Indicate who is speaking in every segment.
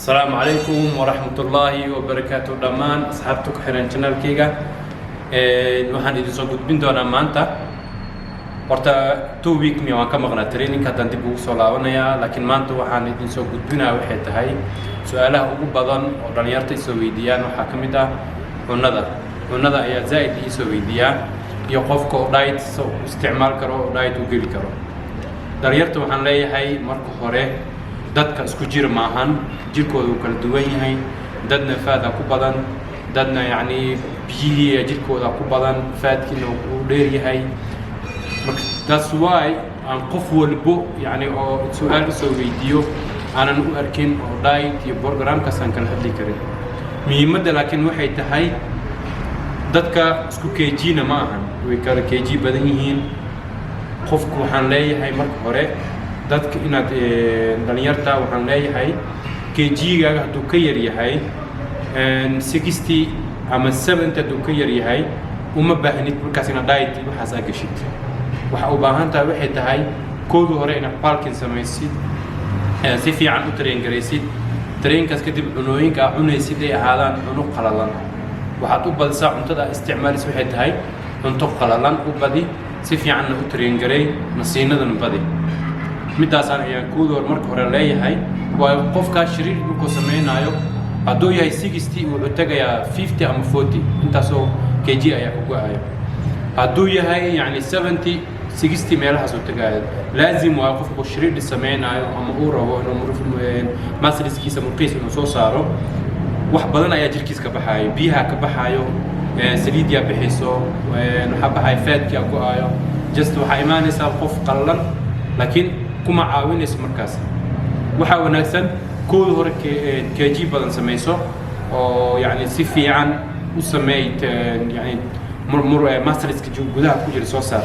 Speaker 1: السلام عليكم ورحمة الله وبركاته دمان أصحابتك حيران channel كيغا waxaan idin soo gudbin doonaa maanta horta 2 week mi waan ka maqnaa training haddaan dib ugu soo laabanayaa laakiin maanta waxaan idin soo gudbinaa waxay tahay su'aalaha ugu badan oo dhalinyarta isoo weydiiyaan waxaa ka mid ah cunada ayaa zaid isoo weydiiyaa iyo qofka oo diet soo isticmaal karo oo diet u geli karo dhalinyarta waxaan leeyahay marka hore dadka isku jir maahan jirkoodu kala duwan yahay dadna faada ku badan dadna yani biyihii jirkooda ku badan faadkiina uu dheer yahay that's why aan qof walbo yani oo su'aal soo weydiiyo aanan u arkin oo diet iyo programkaas aan kala hadli karin muhiimadda laakiin waxay tahay dadka isku kg-na ma ahan way kala kg badan yihiin qofku waxaan leeyahay marka hore dadka inaad dhalinyarta waxaan leeyahay kg-gaaga hadduu ka yar yahay 60 ama 70 hadduu ka yar yahay uma baahnid markaas inaad diet waxaas aad gashid waxa u baahan tahay waxay tahay koodu hore inaad balkin samaysid si fiican u train garaysid trainkaas kadib cunooyinka aad cunaysid ay ahaadaan cuno qalalan waxaad u badisaa cuntada aad isticmaalaysid waxay tahay cunto qalalan u badi si fiicanna u train garay nasiinadana badi midaasaan ayaan koodu hore marka hore leeyahay waa qofkaa shiriir markuu samaynayo hadduu yahay 60 wuxuu tagayaa 50 ama 40 intaasoo kg ayaa ku go'ayo hadduu yahay yani 70 60 meelahaas uu tagaayo laazim waa qofku shiriir samaynayo ama uu rabo inuu muscleskiisa murqiisa inuu soo saaro wax badan ayaa jirkiisa ka baxayo biyaha ka baxayo saliidya bixiso waxa baxay faadkiya go'ayo just waxa imaanaysaa qof qallalan laakiin kuma caawinayso markaas waxa wanaagsan koodu hore kg badan samayso oo yani si fiican u sameeyt yani muscleska gudaha ku jira soo saar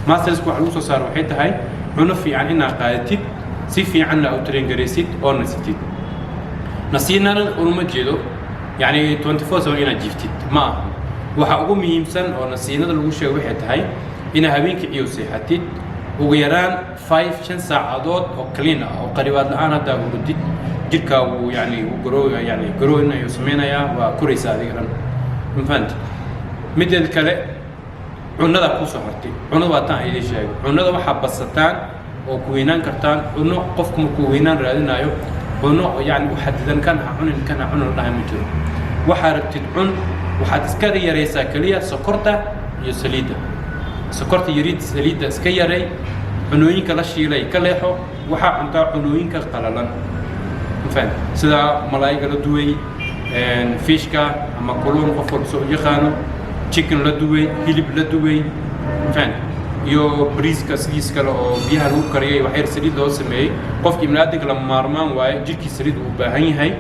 Speaker 1: muscleska waxa lagu soo saaro waxay tahay cuno fiican inaad qaadatid si fiicanna u train garaysid oo nasitid nasiinana uma jeedo yani 24/7 inaad jiftid ma aha waxa ugu muhiimsan oo nasiinada lagu sheego waxay tahay inaad habeenkii ciyo seexatid ugu yaraan 5-6 saacadood oo clean ah oo qaribaad la'aan hadda hurdid jirka uu yani uu garoonayo sameynaya waa kuraysa adiga dhan infant midda kale cunada ku soo hartay cunada waa taan ay sheego cunada waxa basataan oo ku weynaan kartaan cuno qofku markuu weynaan raadinayo cuno yani u xadidan kan cunin dhahay ma jiro waxa rabtid cun waxaad iska yareysaa kaliya sokorta iyo saliidda sokorta yarid saliidda iska yaray cunooyinka la shiilay ka leexo waxa cuntaa cunooyinka qalalan infant sida malaayga la duway fishka ama kalluun qof walba soo yaqaano chicken la duway hilib la duway infant iyo briiska sidiis kale oo biyaha lagu kariyay wax yar saliid loo sameeyay qofka ibnaadiga la maarmaan waaye jirkiisa saliid u baahan yahay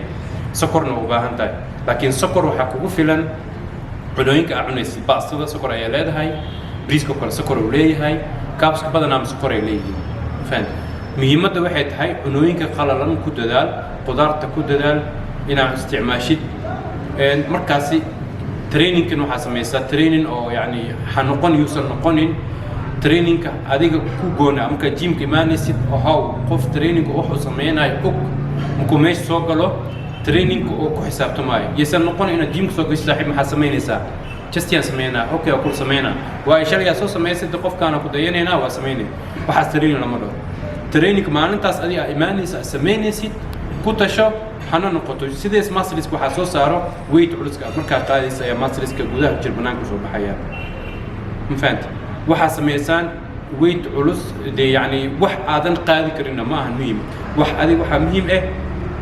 Speaker 1: sokorna u baahan tahay laakiin sokor waxa kugu filan cunooyinka aad cunaysid baastada sokor ayaa leedahay briiska kale sokor uu leeyahay kaabska badanaa sokor ay leeyihiin infant muhiimadda waxay tahay cunooyinka qalalan ku dadaal qudaarta ku dadaal inaad isticmaashid markaasi trainingkan waxaa samaysaa training oo yani yuusan noqonin trainingka adiga ku goona marka jimka imaanaysid oo haw qof traininga wuxuu sameynayo og markuu meesha soo galo trainingka oo ku xisaabtamaayo yaysan noqon inaad jimka soo gasho saaxiib maxaa samaynaysaa just sameynaa okay waa ku sameynaa waa shaliga soo sameysay qofkaana ku dayanayna waa sameynay waxa training lama dhaho training maalintaas adiga imaanaysa sameynaysid ku tasho hana noqoto sidees muscles waxa soo saaro weight culuska marka qaadaysa ayaa muscleska gudaha jir banaanka soo baxaya infant waxa sameysaan weight culus yani wax aadan qaadi karin ma aha muhiim wax adiga waxa muhiim ah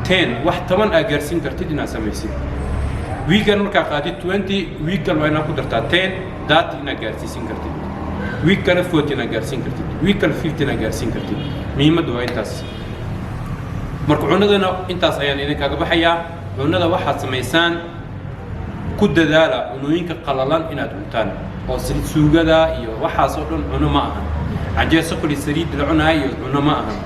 Speaker 1: 10 wax 10 aad gaarsiin kartid inaad sameysid weekend marka qaadid 20 weekend waa inaad ku dartaa 10 that inaad gaarsiin kartid weekend 40 inaad gaarsiin kartid weekend 50 inaad gaarsiin kartid muhiimaddu waa intaas marka cunadana intaas ayaan idinkaga baxayaa cunada waxaad samaysaan ku dadaala cunooyinka qalalan inaad cuntaan oo suugada iyo waxaas oo dhan cuno ma ahan canjeer sokor iyo saliid la cunaay iyo cuno ma ahan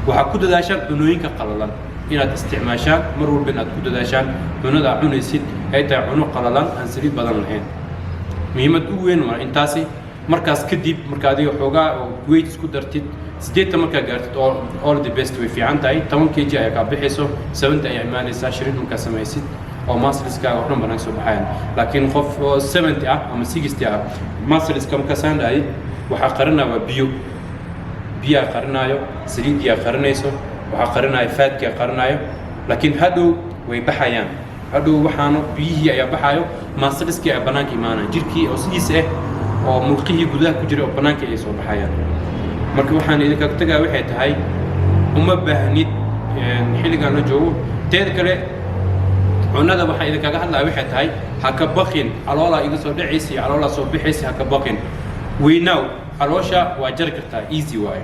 Speaker 1: waxaad ku dadaashaan cunooyinka qalalan inaad isticmaashaan mar walba inaad ku dadaashaan cunada cunaysid ay tahay cuno qalalan aan saliid badan lahayn muhiimad ugu weyn waa intaasi markaas kadib marka adiga xoogaa oo weight isku dartid 8 markaa gaartid all the best way fiican tahay 10 kg ayaa ka bixayso 70 ayaa imaanaysaa shiriid markaa samaysid oo muscleska oo dhan banaan soo baxayaan laakiin qof 70 ah ama 60 ah muscleska markaa saanday waxa qarinaa biyo qarinayo saliid ya qarinayso waxa qarinayo fat ya qarinayo laakiin hadhow way baxayaan hadhow waxaana biyihii ayaa baxayo muscleska ayaa banaanka imaanaya jirkii oo sidiis ah oo mulqihii gudaha ku jira oo banaanka ay soo baxayaan marka waxaan idinka tagaa waxay tahay uma baahnid xilligan la joogo teed kale cunada waxa idinkaga hadlaa waxay tahay ha ka baqin caloola iga soo dhacaysi caloola soo bixaysi ha ka baqin weynaw caloosha waa jari kartaa easy way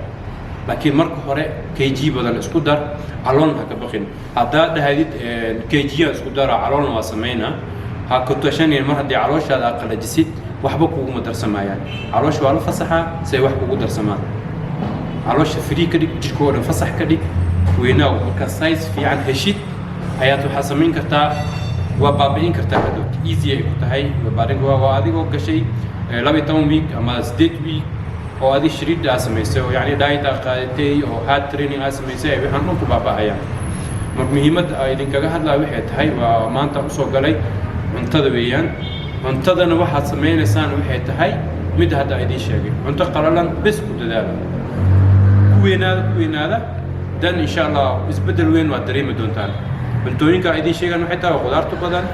Speaker 1: laakiin marka hore kg badan isku dar caloon ha ka baqin haddaa dhahaydid kg isku dar caloolna waa sameynaa ha ku tashanin mar haddii calooshaada qalajisid waxba kugu darsamayaan caloosha waa la fasaxa say wax kugu darsamaan caloosha free ka dhig jirkooda fasax ka dhig weynaw marka size fiican heshid ayaad waxa sameyn kartaa waa baabi'in kartaa hadhow easy ay ku tahay waa adigoo gashay 12 week ama 8 week oo adi shiriid aa samaysay oo yani diet aa qaadatay oo hard training aa samaysay waxaan dhan ku baaba'ayaan marka muhiimadda ay idinkaga hadlaa waxay tahay waa maanta usoo galay cuntada weeyaan cuntadana waxaad samaynaysaan waxay tahay mid hadda idiin sheegay cunto qalalan bes ku dadaala ku weynaada dan insha allah isbedel weyn waad dareemi doontaan cuntooyinka idiin sheegaan waxay tahay khudaarta badan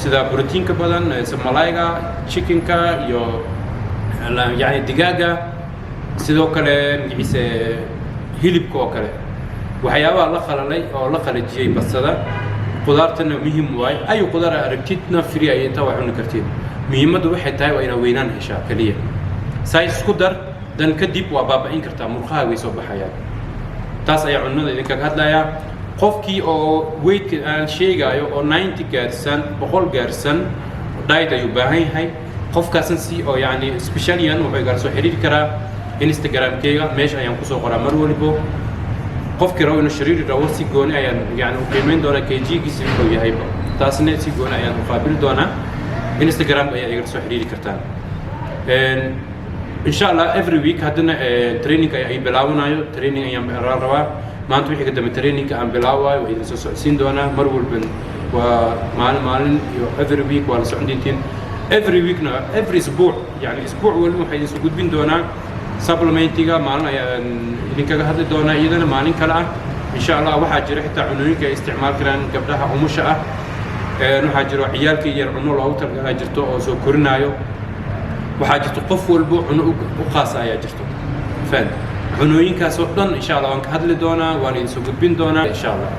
Speaker 1: sida borotiinka badan malayga chickenka iyo yani digaaga sidoo kale magiciisa hilibka oo kale waxyaabaha la qalalay oo la qalajiyay basada qudaartana muhiim waay ay qudaar aragtidna free ay inta wax cuni kartiin muhiimaddu waxay tahay waa inaad weynaan heshaa kaliya size isku dar dan kadib waa baaba'in kartaa murqaha way soo baxayaan taas ayaa cunnada idinkaga hadlayaa qofkii oo weight aan sheegayo oo 90 gaarsan 100 gaarsan diet ayuu baahan yahay qofkaasan si oo yani specialian wuxuu gaar soo xiriiri karaa Instagram-kayga meesha ayaan ku soo qoraa mar waliba qofkii rabo inuu shariir rabo si gooni ayaan yani u qiimeyn doonaa kg-giisa wuxuu yahay taasna si gooni ayaan u qaabili doonaa Instagram ayaa iga soo xiriiri kartaan insha Allah every week haddana training ay bilaawanayo training ayaan rabaa maanta wixii ka dambe training aan bilaawayo waa idin soo socodsiin doonaa mar walba waa maalin iyo every week waa la socon doontiin every week na every اسبوع يعني اسبوع walba waxay isku gudbin doonaa supplementiga maalin ayaan idinkaga hadli doonaa iyadana maalin kale ah insha Allah waxaa jira xitaa cunooyinka ay isticmaal karaan gabdhaha umusha ah waxaa jira ciyaalka yar cuno loogu talagalay jirto oo soo korinayo waxaa jirto qof walba cuno u qaas ayaa jirto faan cunooyinkaas oo dhan insha Allah waan ka hadli doonaa waan idin soo gudbin doonaa insha Allah